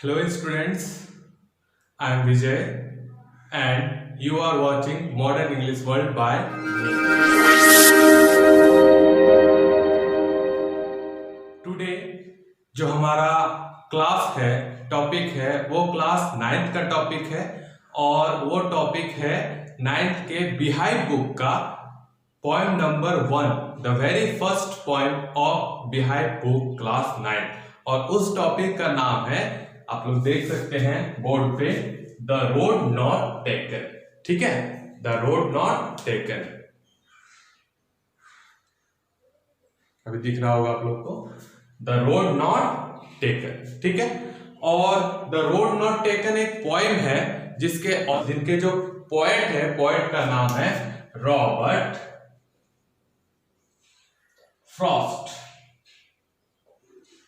Hello students, I am Vijay and you are watching Modern English World by me. Today जो हमारा class है, topic है, वो class 9th का topic है और वो टॉपिक है 9th के बिहाइव बुक का poem number 1, the very first poem of beehive book class 9 और उस टॉपिक का नाम है, आप लोग देख सकते हैं बोर्ड पे, द रोड नॉट टेकन। ठीक है, द रोड नॉट टेकन, अभी दिख रहा होगा आप लोग को, द रोड नॉट टेकन। ठीक है, और द रोड नॉट टेकन एक पोएम है जिनके जो पोएट है, पोएट का नाम है रॉबर्ट फ्रॉस्ट।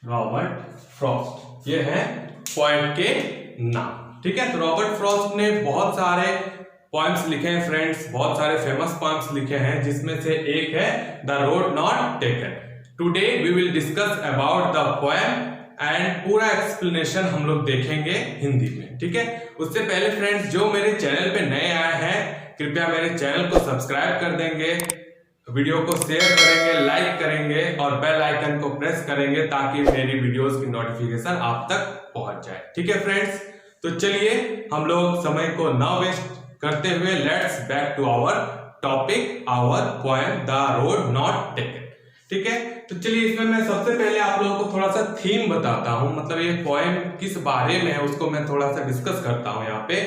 रॉबर्ट फ्रॉस्ट, ये है पोएट के नाम। ठीक है, तो रॉबर्ट फ्रॉस्ट ने बहुत सारे पोएम्स लिखे हैं फ्रेंड्स, बहुत सारे फेमस पोएम्स लिखे हैं, जिसमें से एक है the road not taken. Today we will discuss about the poem and पूरा एक्सप्लेनेशन हम लोग देखेंगे हिंदी में। ठीक है, उससे पहले फ्रेंड्स जो मेरे चैनल पे नए आए हैं, कृपया मेरे चैनल को सब्सक्राइब कर देंगे, वीडियो को शेयर करेंगे, लाइक करेंगे और बेल आइकन को प्रेस करेंगे ताकि मेरी वीडियोस की नोटिफिकेशन आप तक पहुंच जाए। ठीक है फ्रेंड्स, तो चलिए हम लोग समय को ना वेस्ट करते हुए let's back to our topic, our poem the road not taken. ठीक है, तो चलिए इसमें मैं सबसे पहले आप लोगों को थोड़ा सा थीम बताता हूं, मतलब ये पोएम किस बारे में है उसको मैं थोड़ा सा डिस्कस करता हूं यहाँ पे।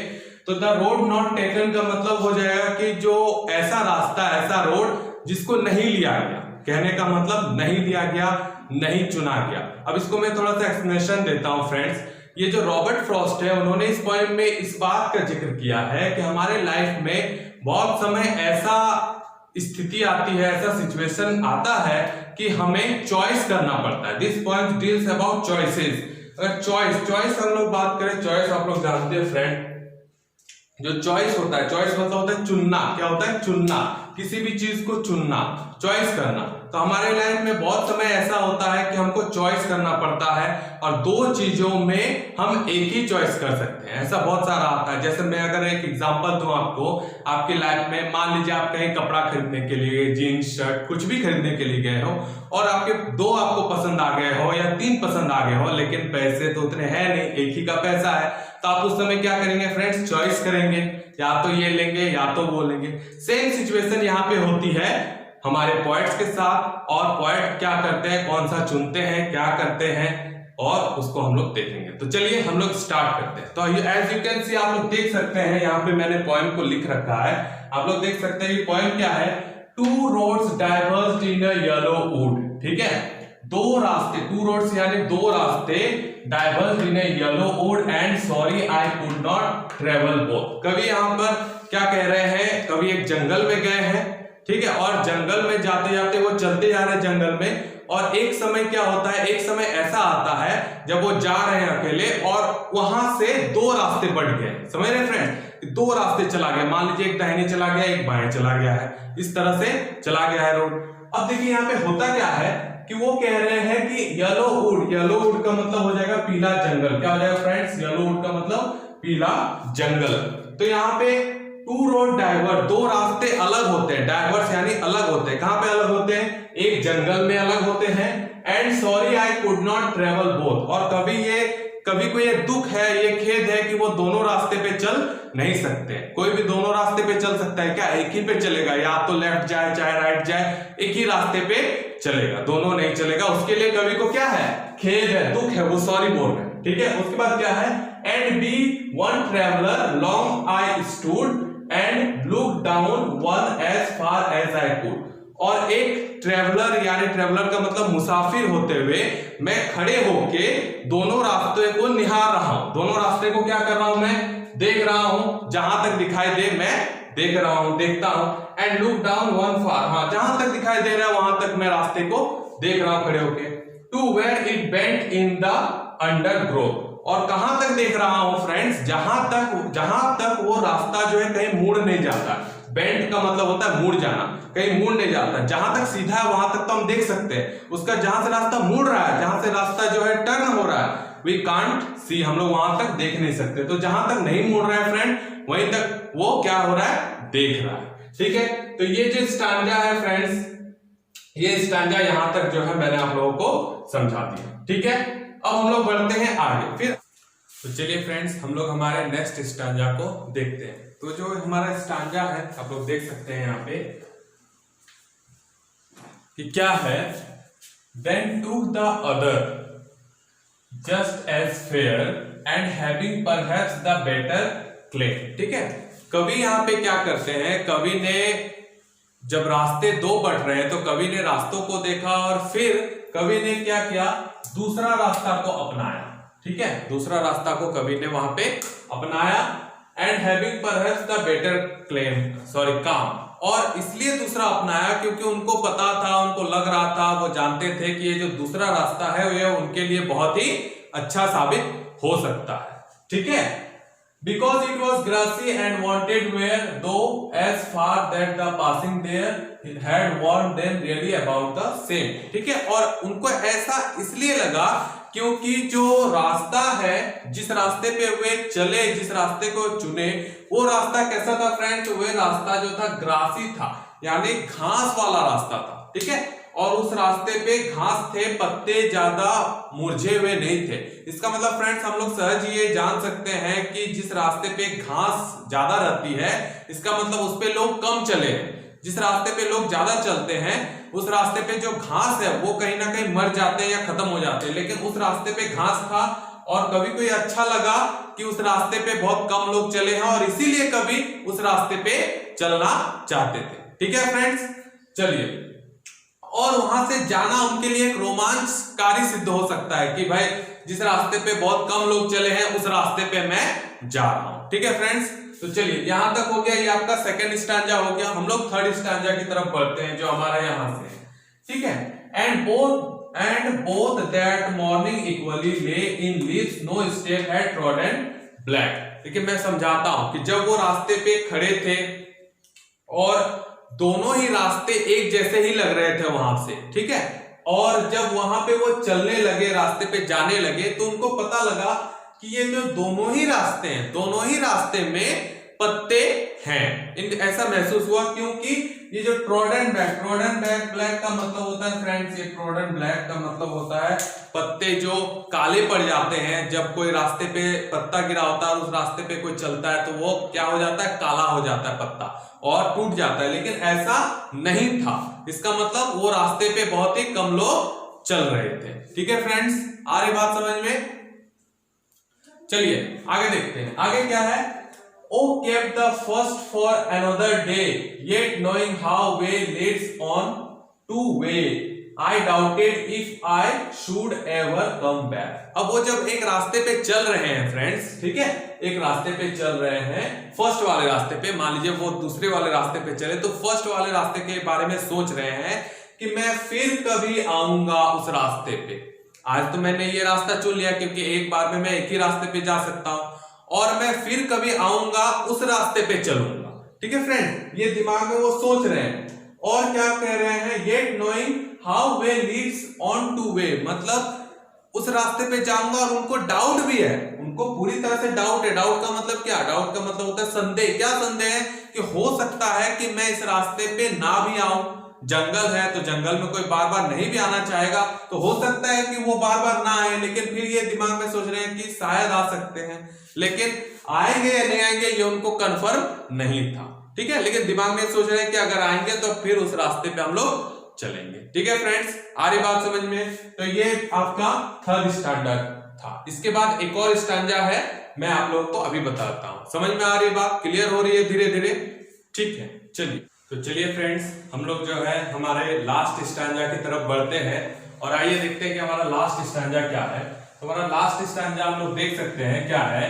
तो द रोड नॉट टेकन का मतलब हो जाएगा कि जो ऐसा रास्ता, ऐसा रोड जिसको नहीं लिया गया, कहने का मतलब नहीं लिया गया, नहीं चुना गया। अब इसको मैं थोड़ा सा एक्सप्लेनेशन देता हूं फ्रेंड्स। ये जो रॉबर्ट फ्रॉस्ट है, उन्होंने इस पोएम में इस बात का जिक्र किया है कि हमारे लाइफ में बहुत समय ऐसा स्थिति आती है, ऐसा सिचुएशन आता है कि हमें चॉइस करना पड़ता है। This poem deals about choices. अगर चॉइस हम लोग बात करें, चॉइस आप लोग जानते हैं फ्रेंड, जो चॉइस होता है, चॉइस मतलब होता है चुनना। क्या होता है? चुनना, किसी भी चीज को चुनना, चॉइस करना। तो हमारे लाइफ में बहुत समय ऐसा होता है कि हमको चॉइस करना पड़ता है और दो चीजों में हम एक ही चॉइस कर सकते हैं, ऐसा बहुत सारा आता है। जैसे मैं अगर एक एग्जांपल दूं आपको, आपकी लाइफ में मान लीजिए आप कहीं कपड़ा खरीदने के लिए, जीन्स शर्ट कुछ भी खरीदने के लिए गए हो और आपको पसंद आ गए हो या 3 पसंद आ गए हो, लेकिन पैसे तो उतने हैं नहीं, एक ही का पैसा है, तो आप उस समय क्या करेंगे फ्रेंड्स? चॉइस करेंगे, या तो ये लेंगे या तो वो लेंगे। सेम सिचुएशन यहाँ पे होती है हमारे पोएट्स के साथ, और पोएट क्या करते हैं, कौन सा चुनते हैं, क्या करते हैं, और उसको हम लोग देखेंगे। तो चलिए हम लोग स्टार्ट करते हैं। तो एज यू कैन सी, आप लोग देख सकते हैं यहाँ पे मैंने पोएम को लिख रखा है, आप लोग देख सकते हैं ये पोएम क्या है। 2 roads diverged in a yellow wood। ठीक है, 2 रास्ते, 2 roads यानी 2 रास्ते, diverged in a yellow wood and sorry I could not travel both। कवि यहाँ पर क्या कह रहे हैं, कवि एक जंगल में गए हैं, ठीक है, और जंगल में जाते जाते वो चलते जा रहे हैं जंगल में, और एक समय क्या होता है, एक समय ऐसा आता है जब वो जा रहे हैं अकेले और वहां से 2 रास्ते बढ़ गए। समझ रहे फ्रेंड? 2 रास्ते चला गया, मान लीजिए एक दाहिने चला गया, एक बाएं चला गया है, इस तरह से चला गया है रोड। अब देखिए यहाँ पे होता क्या है कि वो कह रहे हैं कि येलो वुड, येलो वुड का मतलब हो जाएगा पीला जंगल। क्या हो जाएगा फ्रेंड्स? येलो वुड का मतलब पीला जंगल। तो यहाँ पे 2 रोड डाइवर्स, 2 रास्ते अलग होते हैं, डाइवर्स यानी अलग होते हैं। कहां पे अलग होते हैं? एक जंगल में अलग होते हैं। And sorry I could not travel both, और कभी को ये दुख है, ये खेद है कि वो दोनों रास्ते पे चल नहीं सकते। कोई भी दोनों रास्ते पे चल सकता है क्या? एक ही पे चलेगा, या तो लेफ्ट जाए चाहे राइट जाए, एक ही रास्ते पे चलेगा, दोनों नहीं चलेगा। उसके लिए कवि को क्या है? खेद है, दुख है, वो सॉरी बोल रहे हैं। ठीक है, उसके बाद क्या है? And be one traveller long I stood and look down one as far as I could. और एक ट्रेवलर, यानी ट्रेवलर का मतलब मुसाफिर होते हुए मैं खड़े होके दोनों रास्ते को निहार रहा हूं। दोनों रास्ते को क्या कर रहा हूं? मैं देख रहा हूं, जहां तक दिखाई दे मैं देख रहा हूं, देखता हूं। एंड लुक डाउन वन फार, हाँ जहां तक दिखाई दे रहा है वहां तक मैं रास्ते को देख रहा हूं खड़े होके। To where it bent in the undergrowth, और कहां तक देख रहा हूं फ्रेंड्स? जहां तक वो रास्ता जो है कहीं मुड़ नहीं जाता। बेंट का मतलब होता है मुड़ जाना, कहीं मुड़ नहीं जाता। जहां तक सीधा है वहां तक तो हम देख सकते हैं, उसका जहां से रास्ता मुड़ रहा है, जहां से रास्ता जो है टर्न हो रहा है, वी कांट सी, हम लोग वहां तक देख नहीं सकते। तो जहां तक नहीं मुड़ रहा है फ्रेंड, वहीं तक वो क्या हो रहा है, देख रहा है। ठीक है, तो ये जो स्टांजा है फ्रेंड्स, ये स्टांजा यहां तक जो है मैंने आप लोगों को समझा दिया। ठीक है, अब हम लोग बढ़ते हैं आगे। फिर तो चलिए फ्रेंड्स, हम लोग हमारे नेक्स्ट स्टांजा को देखते हैं। तो जो हमारा स्टांजा है आप लोग देख सकते हैं यहाँ पे कि क्या है, then took the other just as fair and having perhaps the better claim। ठीक है, कवि यहाँ पे क्या करते हैं, कवि ने जब रास्ते दो बट रहे हैं तो कवि ने रास्तों को देखा और फिर कवि ने क्या किया, दूसरा रास्ता को अपनाया। ठीक है, दूसरा रास्ता को कवि ने वहां पे अपनाया, and having perhaps the better claim sorry काम, और इसलिए दूसरा अपनाया क्योंकि उनको पता था, उनको लग रहा था, वो जानते थे कि ये जो दूसरा रास्ता है ये उनके लिए बहुत ही अच्छा साबित हो सकता है। ठीक है, because it was grassy and wanted where though as far that the passing there had warned them really about the same। ठीक है, और उनको ऐसा इसलिए लगा क्योंकि जो रास्ता है, जिस रास्ते पे वे चले, जिस रास्ते को चुने, वो रास्ता कैसा था फ्रेंड, तो वह रास्ता जो था ग्रासी था, यानी घास वाला रास्ता था। ठीक है, और उस रास्ते पे घास थे, पत्ते ज्यादा मुरझे हुए नहीं थे। इसका मतलब फ्रेंड्स हम लोग सहज ये जान सकते हैं कि जिस रास्ते पे घास ज्यादा रहती है, इसका मतलब उस पे लोग कम चले हैं। जिस रास्ते पे लोग ज्यादा चलते हैं उस रास्ते पे जो घास है वो कहीं ना कहीं मर जाते हैं या खत्म हो जाते हैं, लेकिन उस रास्ते पे घास था और कवि को ये अच्छा लगा कि उस रास्ते पे बहुत कम लोग चले हैं और इसीलिए कवि उस रास्ते पे चलना चाहते थे। ठीक है फ्रेंड्स, चलिए, और वहां से जाना उनके लिए एक रोमांचकारी सिद्ध हो सकता है कि भाई जिस रास्ते पे बहुत कम लोग चले हैं उस रास्ते पे मैं जा रहा हूं। ठीक है फ्रेंड्स, तो चलिए यहां तक हो गया, ये आपका सेकंड स्टांजा हो गया। हम लोग थर्ड स्टांजा की तरफ बढ़ते हैं जो हमारा यहां से है। ठीक है, and both that morning equally lay in leaves no step had trodden black. देखिए मैं समझाता हूं कि जब वो रास्ते पे खड़े थे और दोनों ही रास्ते एक जैसे ही लग रहे थे वहां से, ठीक है, और जब वहां पे वो चलने लगे, रास्ते पे जाने लगे, तो उनको पता लगा कि ये जो दोनों ही रास्ते हैं, दोनों ही रास्ते में पत्ते हैं। ऐसा महसूस हुआ क्योंकि ये जो ट्रॉडन ब्लैक का मतलब होता है फ्रेंड्स, ये ट्रॉडन ब्लैक का मतलब होता है पत्ते जो काले पड़ जाते हैं। जब कोई रास्ते पे पत्ता गिरा होता है और उस रास्ते पे कोई चलता है तो वो क्या हो जाता है, काला हो जाता है पत्ता और टूट जाता है, लेकिन ऐसा नहीं था। इसका मतलब वो रास्ते पे बहुत ही कम लोग चल रहे थे। ठीक है फ्रेंड्स, आ रही बात समझ में? चलिए आगे देखते हैं, आगे क्या है। O kept the first for another day, yet knowing how way leads on to way, I doubted if I should ever come back। अब वो जब एक रास्ते पे चल रहे हैं फ्रेंड्स, ठीक है, एक रास्ते पे चल रहे हैं, फर्स्ट वाले रास्ते पे, मान लीजिए वो दूसरे वाले रास्ते पे चले तो फर्स्ट वाले रास्ते के बारे में सोच रहे हैं कि मैं फिर कभी आऊंगा उस रास्ते पे। आज तो मैंने ये रास्ता चुन लिया क्योंकि एक बार में मैं एक ही रास्ते पे जा सकता हूं और मैं फिर कभी आऊंगा उस रास्ते पे चलूंगा। ठीक है फ्रेंड, ये दिमाग में वो सोच रहे हैं और क्या कह रहे हैं, yet knowing how way Leeds on two way, मतलब उस रास्ते पे जाऊंगा और उनको डाउट भी है, उनको पूरी तरह से डाउट है। डाउट का मतलब क्या, डाउट का मतलब होता है संदेह। क्या संदेह है कि हो सकता है कि मैं इस रास्ते पे ना भी आऊं, जंगल है तो जंगल में कोई बार बार नहीं भी आना चाहेगा, तो हो सकता है कि वो बार बार ना आए, लेकिन फिर ये दिमाग में सोच रहे हैं कि शायद आ सकते हैं, लेकिन आएंगे या नहीं आएंगे ये उनको कंफर्म नहीं था। ठीक है, लेकिन दिमाग में सोच रहे हैं कि अगर आएंगे तो फिर उस रास्ते पे हम लोग चलेंगे। ठीक है फ्रेंड्स, आ रही बात समझ में? तो ये आपका थर्ड स्टैंडर्ड था। इसके बाद एक और स्टैंजा है, मैं आप लोगों को अभी बताता हूं। समझ में आ रही बात, क्लियर हो रही है धीरे धीरे? ठीक है, चलिए तो चलिए फ्रेंड्स, हम लोग जो है हमारे लास्ट स्टैंजा की तरफ बढ़ते हैं और आइए देखते हैं कि हमारा लास्ट स्टैंजा क्या है। तो हमारा लास्ट स्टैंजा हम लोग देख सकते हैं क्या है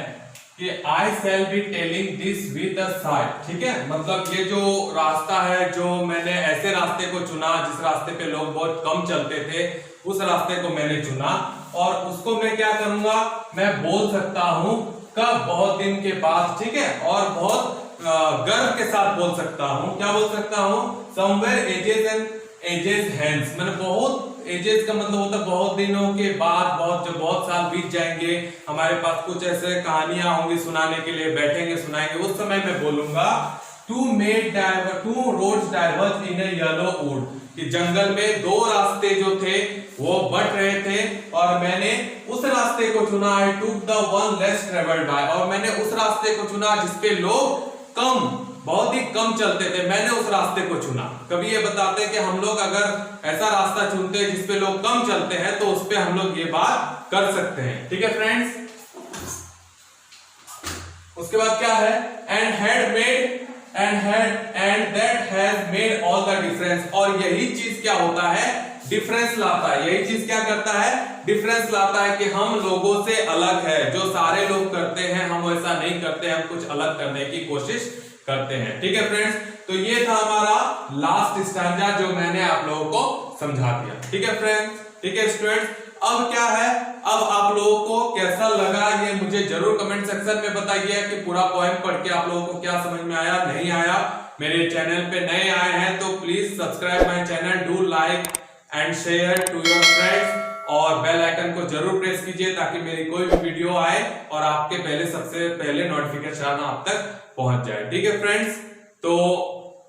कि I shall be telling this with a sigh. ठीक है, मतलब ये जो रास्ता है, जो मैंने ऐसे रास्ते को चुना जिस रास्ते पे लोग बहुत कम चलते थे, उस रास्ते को मैंने चुना और उसको मैं क्या करूंगा, मैं बोल सकता हूं कब, बहुत दिन के बाद। ठीक है, और बहुत गर्व के साथ बोल सकता हूं। क्या बोल सकता हूं? Somewhere ages and ages hands, मैंने बहुत एजेस का मतलब होता है बहुत दिनों के बाद, जब बहुत साल बीत जाएंगे, हमारे पास कुछ ऐसे कहानियां होंगी सुनाने के लिए, बैठेंगे सुनाएंगे, उस समय मैं बोलूंगा two roads diverge in A yellow would, कि जंगल में दो रास्ते जो थे वो बट रहे थे और मैंने उस रास्ते को चुना। I took the one less travelled by, और मैंने उस रास्ते को चुना जिसपे लोग बहुत ही कम चलते थे, मैंने उस रास्ते को चुना। कभी ये बताते हैं कि हम लोग अगर ऐसा रास्ता चुनते हैं जिसपे लोग कम चलते हैं तो उस पे हम लोग ये बात कर सकते हैं। ठीक है फ्रेंड्स, उसके बाद क्या है, and that has made all the difference, और यही चीज क्या होता है, डिफरेंस लाता है। यही चीज क्या करता है, डिफरेंस लाता है कि हम लोगों से अलग है, जो सारे लोग करते हैं हम वैसा नहीं करते, हम कुछ अलग करने की कोशिश करते हैं। ठीक है फ्रेंड्स, तो ये था हमारा लास्ट स्टैंजा जो मैंने आप लोगों को समझा दिया। ठीक है फ्रेंड्स, ठीक है स्टूडेंट्स, अब क्या है, अब आप लोगों को कैसा लगा ये मुझे जरूर कमेंट सेक्शन में बताइए कि पूरा पोएम पढ़ के आप लोगों को क्या समझ में आया, नहीं आया। मेरे चैनल पे नए आए हैं तो please subscribe my channel, do like and share to your friends, और बेल आइकन को जरूर प्रेस कीजिए ताकि मेरी कोई भी वीडियो आए और आपके सबसे पहले नोटिफिकेशन आप तक पहुंच जाए। ठीक है फ्रेंड्स, तो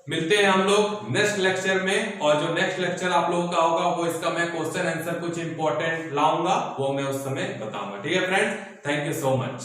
मिलते हैं हम लोग नेक्स्ट लेक्चर में, और जो नेक्स्ट लेक्चर आप लोगों का होगा वो इसका मैं क्वेश्चन आंसर कुछ इंपॉर्टेंट लाऊंगा, वो मैं उस समय बताऊंगा। ठीक है friends, thank you so much.